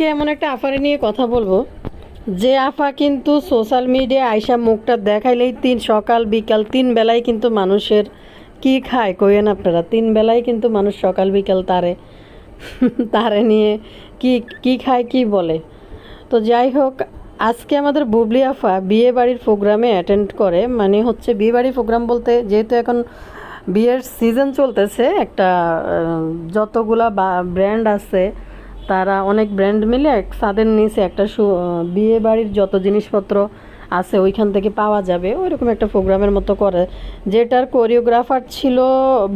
আজকে এমন একটা আফারে নিয়ে কথা বলবো যে আফা কিন্তু সোশ্যাল মিডিয়া আইসা মুখটা দেখাইলেই সকাল বিকাল তিন বেলায় কিন্তু মানুষের কি খায় কইেন আপনারা, তিন বেলায় কিন্তু মানুষ সকাল বিকাল তারে তারে নিয়ে কি কি খায় কি বলে। তো যাই হোক, আজকে আমাদের বুবলি আফা বিয়ে বাড়ির প্রোগ্রামে অ্যাটেন্ড করে, মানে হচ্ছে বিয়ে বাড়ির প্রোগ্রাম বলতে যেহেতু এখন বিয়ের সিজন চলতেছে, একটা যতগুলা ব্র্যান্ড আছে তারা অনেক ব্র্যান্ড মিলে এক ছাদের নিচে একটা বিয়ে বাড়ির যত জিনিসপত্র আছে ওইখান থেকে পাওয়া যাবে ওইরকম একটা প্রোগ্রামের মতো করে, যেটার কোরিওগ্রাফার ছিল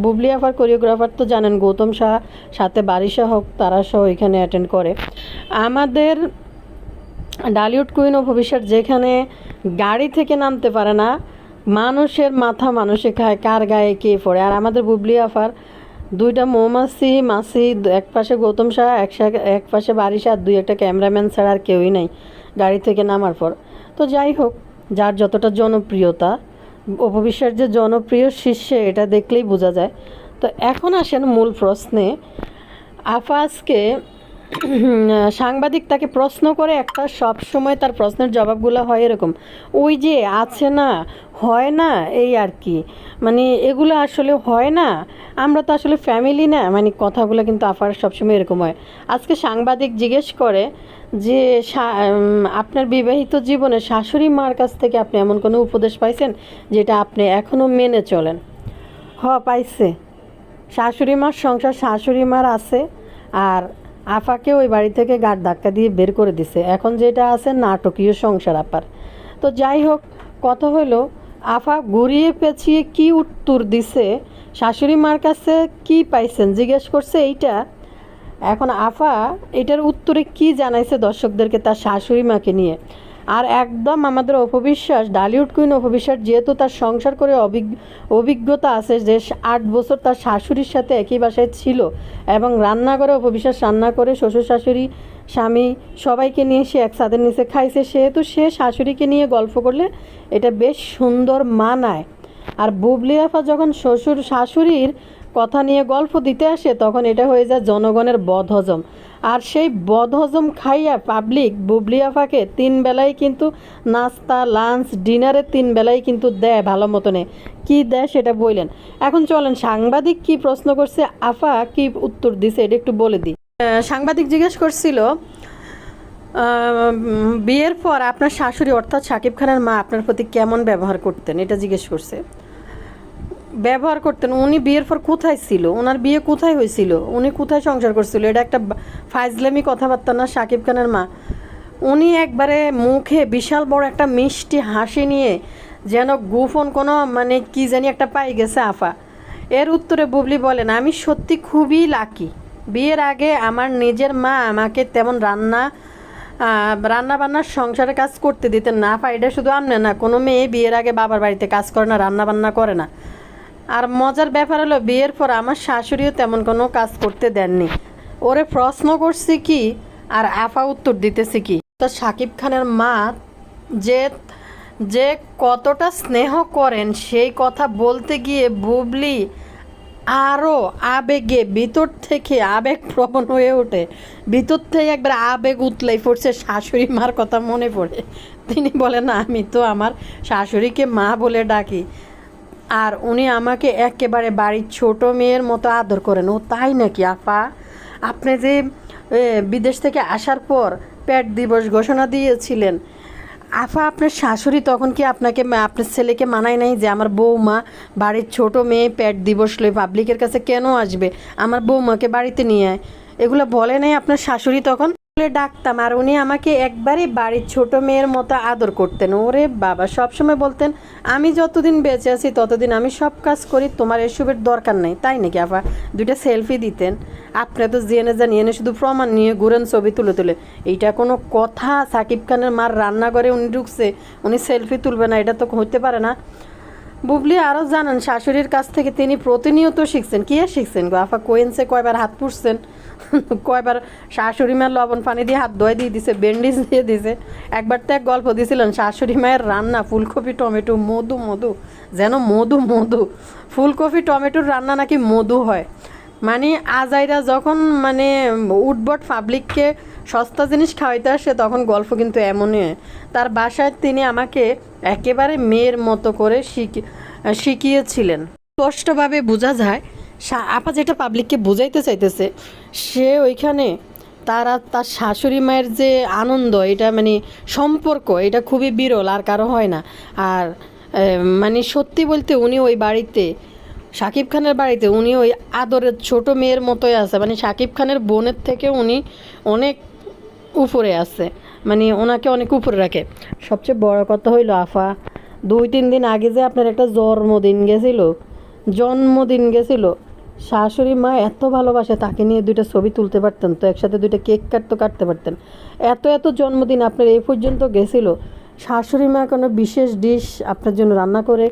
বুবলি আফার। কোরিওগ্রাফার তো জানেন গৌতম শাহ, সাথে বারিশা হক, তারা সহ ওইখানে অ্যাটেন্ড করে। আমাদের ডালিউড কুইন ও ভবিষ্যৎ যেখানে গাড়ি থেকে নামতে পারে না, মানুষের মাথা মানুষে খায়, কার গায়ে কে পড়ে। আর আমাদের বুবলি আফার দুইটা মৌমাছি মাছি, এক পাশে গৌতম শাহ, এক পাশে বারিশা, আর দুই একটা ক্যামেরাম্যান ছাড়া আর কেউই নাই গাড়ি থেকে নামার পর। তো যাই হোক, যার যতটা জনপ্রিয়তা, অপবিশ্বাস যে জনপ্রিয় শীর্ষে এটা দেখলেই বোঝা যায়। তো এখন আসেন মূল প্রশ্নে। আফা আজকে সাংবাদিক তাকে প্রশ্ন করে, একটা সব সময় তার প্রশ্নের জবাবগুলো হয় এরকম, ওই যে আছে না, হয় না, এই আর কি, মানে এগুলো আসলে হয় না, আমরা তো আসলে ফ্যামিলি না, মানে কথাগুলো কিন্তু আফার সবসময় এরকম হয়। আজকে সাংবাদিক জিজ্ঞেস করে যে আপনার বিবাহিত জীবনে শাশুড়ি মার কাছ থেকে আপনি এমন কোনো উপদেশ পাইছেন যেটা আপনি এখনও মেনে চলেন? পাইছে। শাশুড়ি মার সংসার শাশুড়ি মার আছে, আর আফাকে ওই বাড়ি থেকে গাড় ধাক্কা দিয়ে বের করে দিছে। এখন যেটা আছে নাটকীয় সংসার আপার। তো যাই হোক, কথা হলো আফা ঘুরিয়ে পেঁচিয়ে কি উত্তর দিছে, শাশুড়ি মার কাছে কি পাইছেন জিজ্ঞেস করছে এইটা। এখন আফা এটার উত্তরে কি জানাইছে দর্শকদেরকে তার শাশুড়ি মাকে নিয়ে। আর একদম আমাদের অপবিশ্বাস, ডালিউড কুইন অপবিশ্বাস, যেহেতু তার সংসার করে অভিজ্ঞতা আছে, যে 8 বছর তার শাশুড়ির সাথে একই বাসায় ছিল এবং রান্নাঘরে অপবিশ্বাস রান্না করে শ্বশুর শাশুড়ি স্বামী সবাইকে নিয়ে সে এক ছাদের নিচে খাইছে, সেহেতু সে শাশুড়িকে নিয়ে গল্প করলে এটা বেশ সুন্দর মানায়। আর বুবলি আফা যখন শ্বশুর শাশুড়ির কথা নিয়ে গল্প দিতে আসে তখন এটা হয়ে যায় জনগণের বদহজম। আর সেই বদহজম খাইয়া পাবলিক বুবলি আফাকে 3 বেলায় কিন্তু নাস্তা লাঞ্চ ডিনারে 3 বেলায় কিন্তু দেয় ভালো মতনে। কি দেয় সেটা বললেন। এখন চলেন সাংবাদিক কি প্রশ্ন করছে, আফা কি উত্তর দিছে এটা একটু বলে দিই। সাংবাদিক জিজ্ঞেস করছিল, বিয়ের পর আপনার শাশুড়ি অর্থাৎ শাকিব খানের মা আপনার প্রতি কেমন ব্যবহার করতেন, এটা জিজ্ঞেস করছে। ব্যবহার করতেন, উনি বিয়ের পর কোথায় ছিল, ওনার বিয়ে কোথায় হয়েছিল, উনি কোথায় সংসার করছিল, এটা একটা ফাইজলামি কথাবার্তা না শাকিব খানের মা? উনি একবারে মুখে বিশাল বড় একটা মিষ্টি হাসি নিয়ে যেন গোপন কোনো মানে কি জানি একটা পাই গেছে আফা। এর উত্তরে বুবলি বলেন, আমি সত্যি খুবই লাকি, বিয়ের আগে আমার নিজের মা আমাকে তেমন রান্না বান্নার সংসারের কাজ করতে দিতেন না। আফা এটা শুধু আমনে না, কোনো মেয়ে বিয়ের আগে বাবার বাড়িতে কাজ করে না, রান্না বান্না করে না। আর মজার ব্যাপার হলো বিয়ের পর আমার শাশুড়িও তেমন কোনো কাজ করতে দেননি। ওরে প্রশ্ন করছি কি আর আফা উত্তর দিতেছি কি। তো শাকিব খানের মা যে যে কতটা স্নেহ করেন সেই কথা বলতে গিয়ে বুবলি আরও আবেগে ভিতর থেকে আবেগ প্রবণ হয়ে ওঠে, ভিতর থেকে একবার আবেগ উতলাই পড়ছে, শাশুড়ি মার কথা মনে পড়ে। তিনি বলেন, আমি তো আমার শাশুড়িকে মা বলে ডাকি, আর উনি আমাকে একেবারে বাড়ির ছোট মেয়ের মতো আদর করেন। ও তাই নাকি আফা? আপনি যে বিদেশ থেকে আসার পর পেট দিবস ঘোষণা দিয়েছিলেন, আফা আপনার শাশুড়ি তখন কি আপনাকে আপনার ছেলেকে মানায় নাই যে আমার বৌমা বাড়ির ছোট মেয়ে পেট দিবস লই পাবলিকের কাছে কেন আসবে, আমার বৌমাকে বাড়িতে নিয়ে আয়, এগুলো বলে নাই আপনার শাশুড়ি? তখন ডাকতাম আর উনি আমাকে একবারে বাড়ির ছোট মেয়ের মতো আদর করতেন। ওরে বাবা, সবসময় বলতেন আমি যতদিন বেঁচে আছি ততদিন আমি সব কাজ করি, তোমার এসবের দরকার নেই। তাই নাকি আফা? 2টা সেলফি দিতেন। আপনি তো জেনে জানিয়ে এনে শুধু প্রমাণ নিয়ে ঘুরেন ছবি তুলে তুলে, এইটা কোনো কথা? সাকিব খানের মার রান্নাঘরে উনি ঢুকছে, উনি সেলফি তুলবে না, এটা তো হতে পারে না। বুবলি আরও জানান শাশুড়ির কাছ থেকে তিনি প্রতিনিয়ত শিখছেন। কি আর শিখছেন গো আফা? কোয়েন্সে কয়বার হাত পুষছেন, কয়বার শাশুড়ি মায়ের লবণ পানি দিয়ে হাত ধোয় দিয়ে দিছে, ব্যান্ডেজ দিয়ে দিছে। একবার তো এক গল্প দিয়েছিলেন শাশুড়ি মায়ের রান্না ফুলকপি টমেটো মধু মধু, যেন মধু মধু, ফুলকপি টমেটোর রান্না নাকি মধু হয়। মানে আজাইরা যখন মানে উঠবট পাবলিককে সস্তা জিনিস খাওয়াইতে আসে তখন গল্প কিন্তু এমনই হয়। তার বাসায় তিনি আমাকে একেবারে মেয়ের মতো করে শিখিয়েছিলেন। স্পষ্টভাবে বোঝা যায় আপা যেটা পাবলিককে বোঝাইতে চাইতেছে, সে ওইখানে তার শাশুড়ি মায়ের যে আনন্দ, এটা মানে সম্পর্ক, এটা খুবই বিরল, আর কারো হয় না। আর মানে সত্যি বলতে উনি ওই বাড়িতে, শাকিব খানের বাড়িতে উনি ওই আদরের ছোট মেয়ের মতোই আছে। মানে শাকিব খানের বোনের থেকে উনি অনেক উপরে আছে, মানে ওনাকে অনেক উপরে রাখে। সবচেয়ে বড় কথা হইলো আফা, 2-3 দিন আগে যে আপনার একটা জন্মদিন গেছিল, শাশুড়ি মা এত ভালোবাসে, তাকে নিয়ে 2টা ছবি তুলতে পারতেন তো, একসাথে 2টা কেক কাটতে পারতেন। এত জন্মদিন আপনার এই পর্যন্ত গেছিল, শাশুড়ি মা কোনো বিশেষ ডিশ আপনার জন্য রান্না করে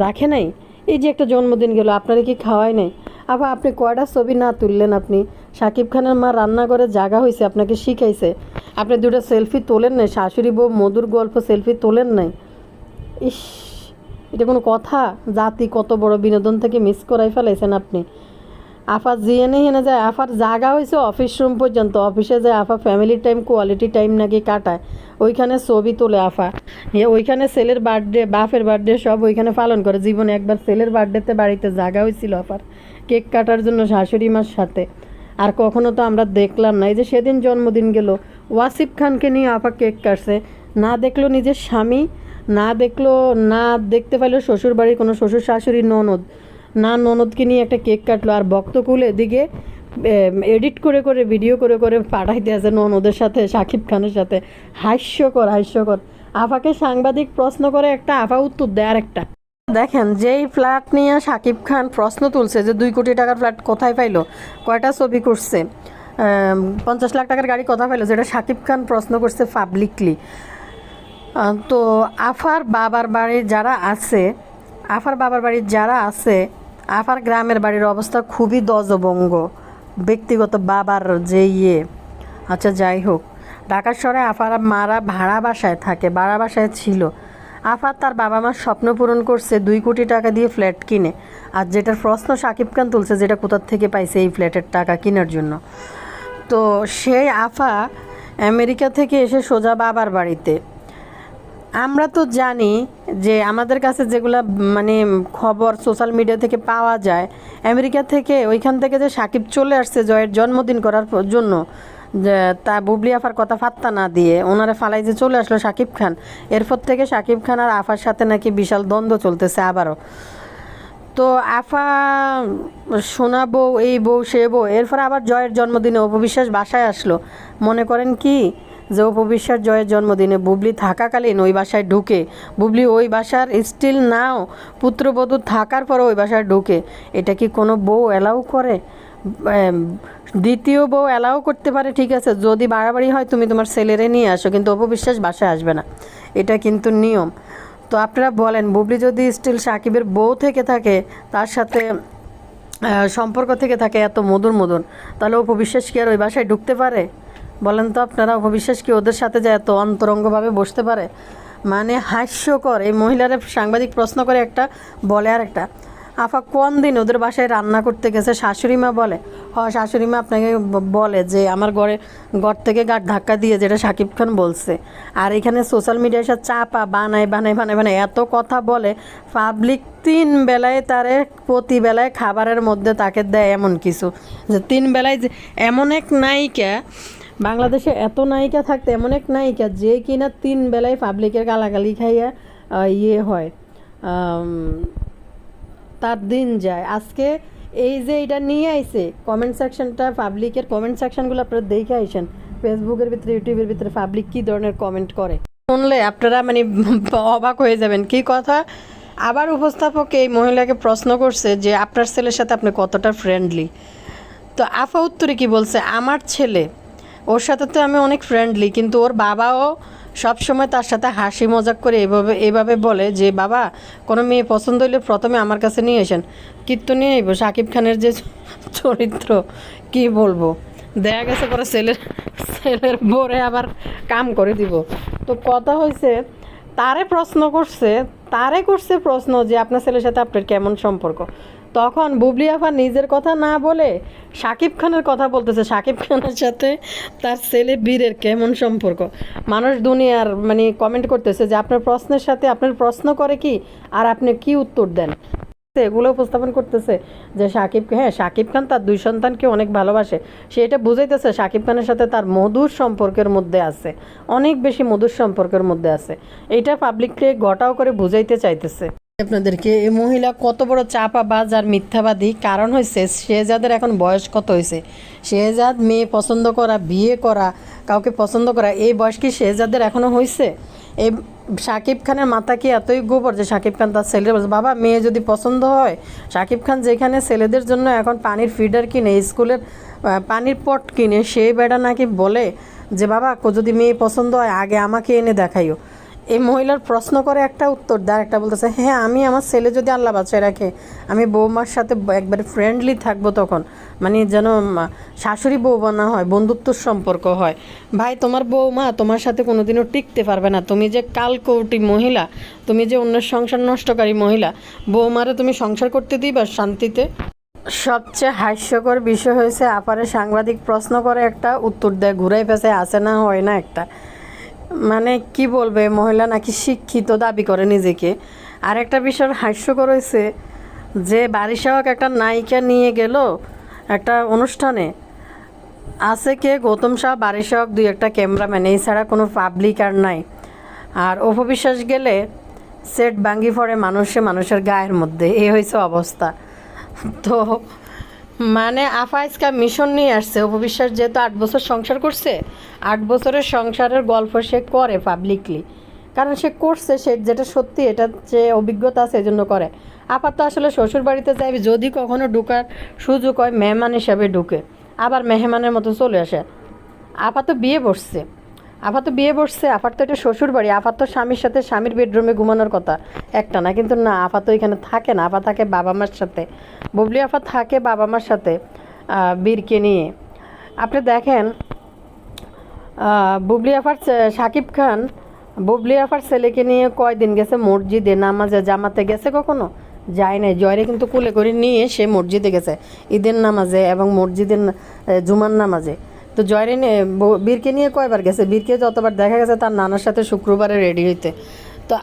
রাখে নাই? এই যে একটা জন্মদিন গেল, আপনারা কি খাওয়াই নাই? আবার আপনি কয়টা ছবি না তুললেন? আপনি শাকিব খানের মা রান্না করে জাগা হয়েছে, আপনাকে শিখাইছে, আপনি 2টা সেলফি তোলেন নাই? শাশুড়ি বউ মধুর গল্প সেলফি তোলেন নাই? ইস, এটা কোনো কথা? জাতি কত বড় বিনোদন থেকে মিস করাই ফেলাইছেন আপনি। আফা জিএনে হেনে যায়, আফার জায়গা হয়েছে অফিস রুম পর্যন্ত, অফিসে যায় আফা ফ্যামিলি টাইম, কোয়ালিটি টাইম নাকি কাটায়, ওইখানে ছবি তোলে আফা। ওইখানে ছেলের বার্থডে, বাপের বার্থডে সব ওইখানে পালন করে। জীবনে একবার ছেলের বার্থডেতে বাড়িতে জায়গা হয়েছিল আফার কেক কাটার জন্য শাশুড়ি মার সাথে, আর কখনো তো আমরা দেখলাম না। এই যে সেদিন জন্মদিন গেল, ওয়াসিফ খানকে নিয়ে আফা কেক কাটছে, না দেখলো নিজের স্বামী, না দেখতে পাইলো শ্বশুর বাড়ির কোনো শ্বশুর শাশুড়ি ননদকে নিয়ে একটা কেক কাটলো, আর বক্তকুল এদিকে এডিট করে ভিডিও করে পাঠাইতে আছে ননদের সাথে, শাকিব খানের সাথে। হাস্যকর। আফাকে সাংবাদিক প্রশ্ন করে একটা, আফা উত্তর দেয় আর একটা। দেখেন, যেই ফ্ল্যাট নিয়ে শাকিব খান প্রশ্ন তুলছে যে 2 কোটি টাকার ফ্ল্যাট কোথায় পাইলো, কয়টা ছবি করছে, 50 লাখ টাকার গাড়ি কোথায় পাইলো, যেটা শাকিব খান প্রশ্ন করছে পাবলিকলি। তো আফার বাবার বাড়ির যারা আছে, আফার গ্রামের বাড়ির অবস্থা খুবই দজবঙ্গ। ব্যক্তিগত বাবার যে আচ্ছা যাই হোক, ঢাকার শহরে আফার মারা ভাড়া বাসায় ছিল। আফার তার বাবা মার স্বপ্ন পূরণ করছে 2 কোটি টাকা দিয়ে ফ্ল্যাট কিনে। আর যেটার প্রশ্ন শাকিব খান তুলছে, যেটা কোথার থেকে পাইছে এই ফ্ল্যাটের টাকা কেনার জন্য, তো সেই আফা আমেরিকা থেকে এসে সোজা বাবার বাড়িতে। আমরা তো জানি যে আমাদের কাছে যেগুলা মানে খবর সোশ্যাল মিডিয়া থেকে পাওয়া যায়, আমেরিকা থেকে, ওইখান থেকে যে সাকিব চলে আসছে জয়ের জন্মদিন করার জন্য, যে তা বুবলি আফার কথা ফাত্তা না দিয়ে ওনারা ফালাই যে চলে আসলো সাকিব খান, এরপর থেকে সাকিব খান আর আফার সাথে নাকি বিশাল দ্বন্দ্ব চলতেছে আবারও। তো আফা সোনা বউ, এই বউ সে বউ, এরপর আবার জয়ের জন্মদিনে অপবিশ্বাস বাসায় আসলো। মনে করেন কি যে অপবিশ্বাস জয়ের জন্মদিনে বুবলি থাকাকালীন ওই বাসায় ঢুকে, বুবলি ওই বাসার স্টিল নাও পুত্রবধূ থাকার পরে ওই বাসায় ঢুকে, এটা কি কোনো বউ অ্যালাউ করে? দ্বিতীয় বউ অ্যালাউ করতে পারে, ঠিক আছে, যদি বাড়াবাড়ি হয় তুমি তোমার ছেলেরে নিয়ে আসো, কিন্তু অপবিশ্বাস বাসায় আসবে না, এটা কিন্তু নিয়ম। তো আপনারা বলেন, বুবলি যদি স্টিল সাকিবের বউ থেকে থাকে, তার সাথে সম্পর্ক থেকে থাকে এত মধুর, তাহলে অপবিশ্বাস কি আর ওই বাসায় ঢুকতে পারে? বলেন তো আপনারা, অপবিশ্বাস কি ওদের সাথে যায় এত অন্তরঙ্গভাবে বসতে পারে? মানে হাস্যকর। এই মহিলারা সাংবাদিক প্রশ্ন করে একটা, বলে আর একটা। আফা কোন দিন ওদের বাসায় রান্না করতে গেছে, শাশুড়ি মা বলে, শাশুড়ি মা আপনাকে বলে যে আমার ঘর থেকে গাড় ধাক্কা দিয়ে, যেটা শাকিব খান বলছে। আর এখানে সোশ্যাল মিডিয়ায় সব চাপা বানায় এত কথা বলে, পাবলিক 3 বেলায় তারে, প্রতি বেলায় খাবারের মধ্যে তাকে দেয় এমন কিছু, যে 3 বেলায় যে এমন এক নায়িকা, বাংলাদেশে এত নায়িকা থাকতে এমন এক নায়িকা যে কিনা 3 বেলায় পাবলিকের গালাগালি খাইয়া হয়, তার দিন যায়। আজকে এই যে এটা নিয়ে আইছে কমেন্ট সেকশনটা, পাবলিকের কমেন্ট সেকশনগুলো আপনারা দেখে আইসেন, ফেসবুকের ভিতরে, ইউটিউবের ভিতরে পাবলিক কী ধরনের কমেন্ট করে, শুনলে আপনারা মানে অবাক হয়ে যাবেন। কি কথা, আবার উপস্থাপক এই মহিলাকে প্রশ্ন করছে যে আপনার ছেলের সাথে আপনি কতটা ফ্রেন্ডলি। তো আফা উত্তরে কি বলছে, আমার ছেলে, ওর সাথে তো আমি অনেক ফ্রেন্ডলি, কিন্তু ওর বাবাও সবসময় তার সাথে হাসি মজাক করে এভাবে বলে যে বাবা, কোনো মেয়ে পছন্দ হইলে প্রথমে আমার কাছে নিয়ে আসেন, কিন্তু নিয়ে আইব শাকিব খানের যে চরিত্র, কি বলবো, দেখা গেছে পরে ছেলের বোরে আবার কাম করে দিব। তো কথা হয়েছে, তারে করছে প্রশ্ন যে আপনার ছেলের সাথে আপনার কেমন সম্পর্ক। তখন বুবলি আফা নিজের কথা না বলে শাকিব খানের কথা বলতেছে, শাকিব খানের সাথে তার ছেলে বীরের কেমন সম্পর্ক। মানুষ দুনিয়ার মানে কমেন্ট করতেছে যে আপনার প্রশ্নের সাথে আপনার প্রশ্ন করে কি আর আপনি কি উত্তর দেন, এগুলো উপস্থাপন করতেছে যে শাকিব খান তার দুই সন্তানকে অনেক ভালোবাসে, সে এটা বুঝাইতেছে শাকিব খানের সাথে তার মধুর সম্পর্কের মধ্যে আছে, অনেক বেশি মধুর সম্পর্কের মধ্যে আছে, এইটা পাবলিককে ঘটাও করে বুঝাইতে চাইতেছে আপনাদেরকে। এই মহিলা কত বড় চাপাবাজ আর মিথ্যাবাদী। কারণ হয়েছে শেহজাদের এখন বয়স কত হয়েছে, শেহজাদ মেয়ে পছন্দ করা, বিয়ে করা, কাউকে পছন্দ করা, এই বয়স কি শেহজাদের এখনও হয়েছে? এই শাকিব খানের মাথা কি এতই গোবর যে শাকিব খান তার ছেলের বলছে বাবা মেয়ে যদি পছন্দ হয়, শাকিব খান যেখানে ছেলেদের জন্য এখন পানির ফিডার কিনে, স্কুলের পানির পট কিনে, সেই বেড়া নাকি বলে যে বাবা যদি মেয়ে পছন্দ হয় আগে আমাকে এনে দেখাইও। এই মহিলার প্রশ্ন করে একটা, উত্তর দেয় একটা, বলতেছে হ্যাঁ আমি আমার ছেলে যদি আল্লাহ বাঁচায় রাখে আমি বৌমার সাথে একবারে ফ্রেন্ডলি থাকবো, তখন মানে যেন শাশুড়ি বৌমা না হয়, বন্ধুত্বর সম্পর্ক হয়। ভাই তোমার বৌমা তোমার সাথে কোনোদিনও টিকতে পারবে না, তুমি যে কালকৌটি মহিলা, তুমি যে অন্যের সংসার নষ্টকারী মহিলা, বৌমারে তুমি সংসার করতে দিবা শান্তিতে? সবচেয়ে হাস্যকর বিষয় হয়েছে আপারে সাংবাদিক প্রশ্ন করে একটা, উত্তর দেয় ঘুরাই পেঁচায়, আসে না হয় না একটা, মানে কি বলবে, মহিলা নাকি শিক্ষিত দাবি করে নিজেকে। আর একটা বিষয় হাস্যকর হয়েছে যে বারিশাহক একটা নায়িকা নিয়ে গেল একটা অনুষ্ঠানে, আছে কে গৌতম শাহ, বারিশাহক, দুই একটা ক্যামেরাম্যান, এই ছাড়া কোনো পাবলিক আর নাই। আর অপবিশ্বাস গেলে সেট ভাঙ্গি পড়ে মানুষের গায়ের মধ্যে, এই হয়েছে অবস্থা। তো মানে আফা আজকা মিশন নিয়ে আসছে, অপবিশ্বাস যেহেতু 8 বছর সংসার করছে, 8 বছরের সংসারের গল্প সে করে পাবলিকলি, কারণ সে করছে, সে যেটা সত্যি, এটা যে অভিজ্ঞতা আছে এজন্য করে। আপা তো আসলে শ্বশুর বাড়িতে যাইবে যদি কখনো ঢুকার সুযোগ হয় মেহমান হিসাবে ঢুকে, আবার মেহমানের মতো চলে আসে। আপা তো বিয়ে বসছে, আপার তো এটা শ্বশুর বাড়ি, আপার তো স্বামীর সাথে স্বামীর বেডরুমে ঘুমানোর কথা একটা না, কিন্তু না, আপা তো এখানে থাকে না, আপা থাকে বাবা মার সাথে, বুবলি আপা থাকে বাবা মার সাথে বীরকে নিয়ে। আপনি দেখেন বুবলি আপার শাকিব খান বুবলি আপার ছেলেকে নিয়ে কয়দিন গেছে মসজিদে নামাজে, জামাতে গেছে কখনো? যায় নাই। জয়রে কিন্তু কুলে করে নিয়ে সে মসজিদে গেছে ঈদের নামাজে এবং মসজিদের জুমার নামাজে। তো জয়রে বীরকে নিয়ে কয়বার গেছে? বীরকে যতবার দেখা গেছে তার নানার সাথে শুক্রবারে রেডি হইতে। তো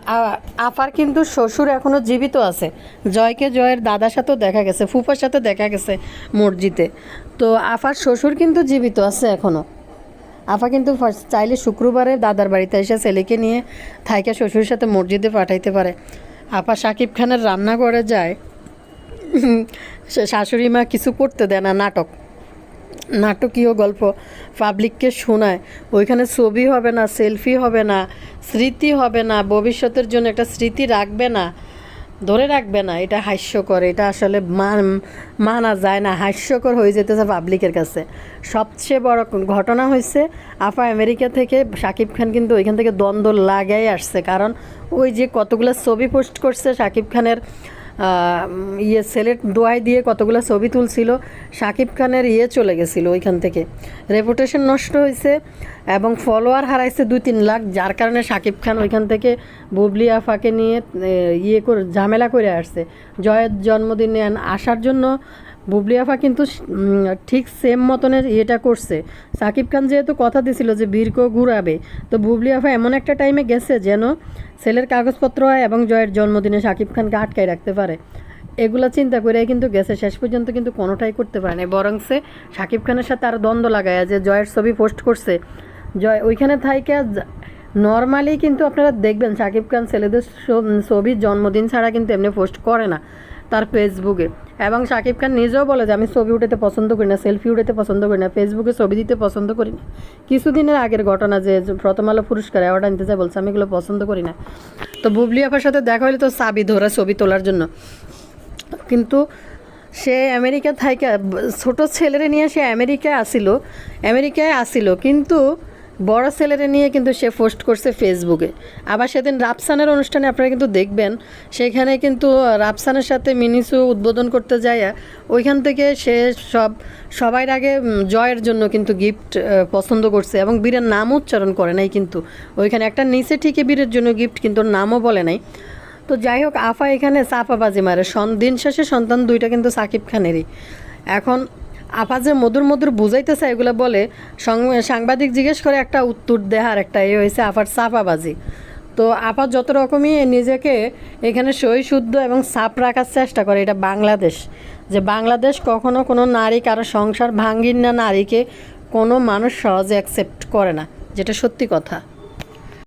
আপার কিন্তু শ্বশুর এখনও জীবিত আছে, জয়কে জয়ের দাদার সাথেও দেখা গেছে, ফুফার সাথে দেখা গেছে মসজিদে। তো আপার শ্বশুর কিন্তু জীবিত আছে এখনও। আপা কিন্তু চাইলে শুক্রবারে দাদার বাড়িতে এসে ছেলেকে নিয়ে থাইকা শ্বশুরের সাথে মসজিদে পাঠাইতে পারে। আপা শাকিব খানের রান্না করে যায়, শাশুড়ি মা কিছু করতে দেয় না, নাটকীয় গল্প পাবলিককে শোনায়, ওইখানে ছবি হবে না, সেলফি হবে না, স্মৃতি হবে না, ভবিষ্যতের জন্য একটা স্মৃতি রাখবে না, ধরে রাখবে না। এটা হাস্যকর, এটা আসলে মানা যায় না, হাস্যকর হয়ে যেতেছে পাবলিকের কাছে। সবচেয়ে বড় ঘটনা হয়েছে আপা আমেরিকা থেকে শাকিব খান কিন্তু ওইখান থেকে দ্বন্দ্ব লাগাই আসছে, কারণ ওই যে কতগুলো ছবি পোস্ট করছে শাকিব খানের সেলেট দোয়াই দিয়ে কতগুলো ছবি তুলছিল, শাকিব খানের চলে গেছিলো ওইখান থেকে, রেপুটেশন নষ্ট হয়েছে এবং ফলোয়ার হারাইছে 2-3 লাখ, যার কারণে শাকিব খান ওইখান থেকে বুবলি আফাকে নিয়ে করে ঝামেলা করে আসছে। জয়ের জন্মদিনে আসার জন্য বুবলি আফা কিন্তু ঠিক সেম মতনের করছে। শাকিব খান যেহেতু কথা দিছিল যে বীরকেও ঘুরাবে, তো বুবলি আফা এমন একটা টাইমে গেছে যেন ছেলের কাগজপত্র হয় এবং জয়ের জন্মদিনে শাকিব খানকে আটকায় রাখতে পারে, এগুলো চিন্তা করে কিন্তু গেছে। শেষ পর্যন্ত কিন্তু কোনোটাই করতে পারে না, বরং সে শাকিব খানের সাথে আরও দ্বন্দ্ব লাগায় যে জয়ের ছবি পোস্ট করছে, জয় ওইখানে থাইকে নর্মালি কিন্তু আপনারা দেখবেন শাকিব খান ছেলেদের ছবি জন্মদিন ছাড়া কিন্তু এমনি পোস্ট করে না তার ফেসবুকে। এবং শাকিব খান নিজেও বলে যে আমি ছবি উঠাতে পছন্দ করি না, সেলফি উঠাতে পছন্দ করি না, ফেসবুকে ছবি দিতে পছন্দ করি না। কিছুদিনের আগের ঘটনা যে প্রথম আলো পুরস্কার অ্যাওয়ার্ড আনতে যায়, বলছে আমি এগুলো পছন্দ করি না। তো বুবলি আপার সাথে দেখা হলে তো চাবি ধরে ছবি তোলার জন্য, কিন্তু সে আমেরিকা থাইকা ছোটো ছেলেরে নিয়ে সে আমেরিকায় আসিল, কিন্তু বড় ছেলেরে নিয়ে কিন্তু সে পোস্ট করছে ফেসবুকে। আবার সেদিন রাফসানের অনুষ্ঠানে আপনারা কিন্তু দেখবেন, সেখানে কিন্তু রাফসানের সাথে মিনিসু উদ্বোধন করতে যায়, ওইখান থেকে সে সবাই আগে জয়ের জন্য কিন্তু গিফট পছন্দ করছে এবং বীরের নাম উচ্চারণ করে নাই, কিন্তু ওইখানে একটা নিচে ঠিকই বীরের জন্য গিফট, কিন্তু নামও বলে নাই। তো যাই হোক, আফা এখানে চাপাবাজি মারে, দিন শেষে সন্তান দুইটা কিন্তু সাকিব খানেরই। এখন আপা যে মধুর মধুর বুঝাইতেছে এগুলো বলে, সাংবাদিক জিজ্ঞেস করে একটা উত্তর দেয়, আর একটা হয়েছে আপার চাপাবাজি। তো আপা যত রকমই নিজেকে এখানে সই শুদ্ধ এবং সাপ রাখার চেষ্টা করে, এটা বাংলাদেশ, যে বাংলাদেশ কখনো কোনো নারী কারো সংসার ভাঙ্গিন না, নারীকে কোনো মানুষ সহজে অ্যাকসেপ্ট করে না, যেটা সত্যি কথা।